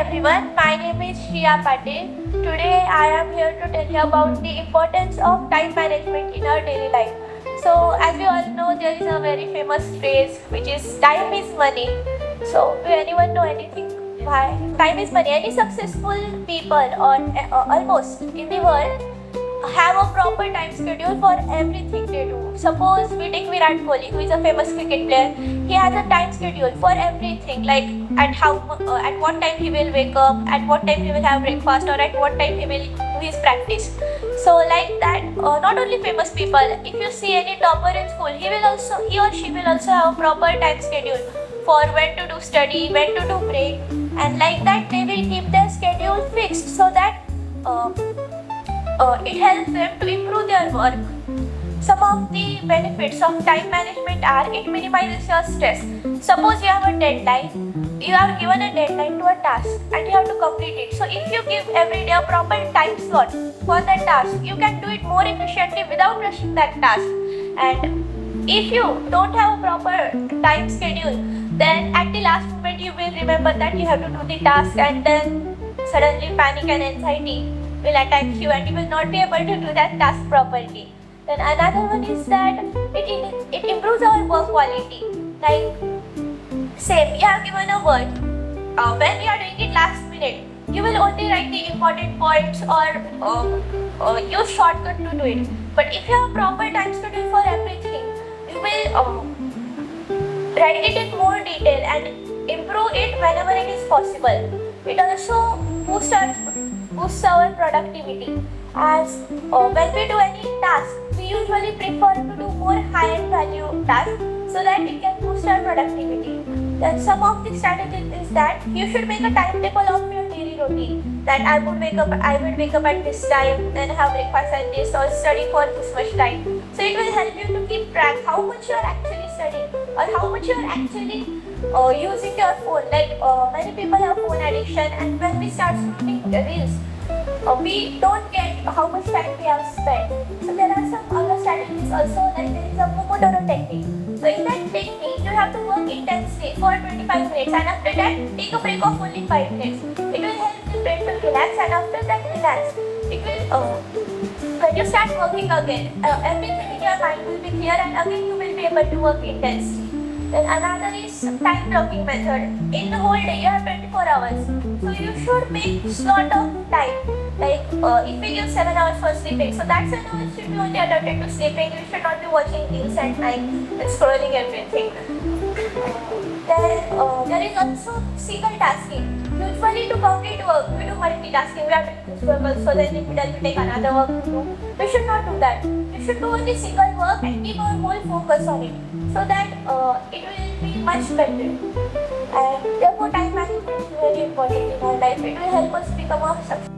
everyone, my name is Shriya Patil. Today I am here to tell you about the importance of time management in our daily life. So, as we all know, there is a very famous phrase which is time is money. So, do anyone know anything why? Time is money. Any successful people or almost in the world have a proper time schedule for everything they do. Suppose we take Virat Kohli, who is a famous cricket player. He has a time schedule for everything, like at what time he will wake up, at what time he will have breakfast, or at what time he will do his practice. So like that, not only famous people. If you see any topper in school, he or she will also have a proper time schedule for when to do study, when to do break, and like that they will keep their schedule fixed so that it helps them to improve their work. Some of the benefits of time management are it minimizes your stress. Suppose you have a deadline, you are given a deadline to a task and you have to complete it. So if you give every day a proper time slot for that task, you can do it more efficiently without rushing that task. And if you don't have a proper time schedule, then at the last moment you will remember that you have to do the task, and then suddenly panic and anxiety will attack you and you will not be able to do that task properly. Then another one is that it improves our work quality. Like, say we have given a work, when we are doing it last minute, you will only write the important points or use shortcut to do it. But if you have a proper time schedule for everything, you will write it in more detail and improve it whenever it is possible. It also boosts our productivity, as when we do any task, we usually prefer to do more high-end value tasks so that it can boost our productivity. Then some of the strategies is that you should make a timetable of your daily routine, that I will wake up at this time, then have breakfast at this, or study for this much time. So it will help you to keep track how much you are actually studying or how much you are actually using your phone. Like many people have phone addiction, and when we start scrolling reels, we don't get how much time we have spent. So there are some other strategies also, like there is a Pomodoro technique. So in that technique, you have to work intensely for 25 minutes, and after that, take a break of only 5 minutes. It will help the brain to relax, and after that relax, it will when you start working again, everything in your mind will be clear, and again you will be able to work intensely. Then another is time blocking method. In the whole day, you have 24 hours. So you should make slot of time. Like if we give 7 hours for sleeping, so that 7 hours should be only allotted to sleeping. You should not be watching reels at night and scrolling everything. Then there is also single tasking. Usually to complete work, we do multitasking. We have to do this work also, then in middle we take another work to do. We should not do that. We should do only single work and keep our whole focus on it, so that it will be much better. And therefore time management is very important in our life. It will help us become a successful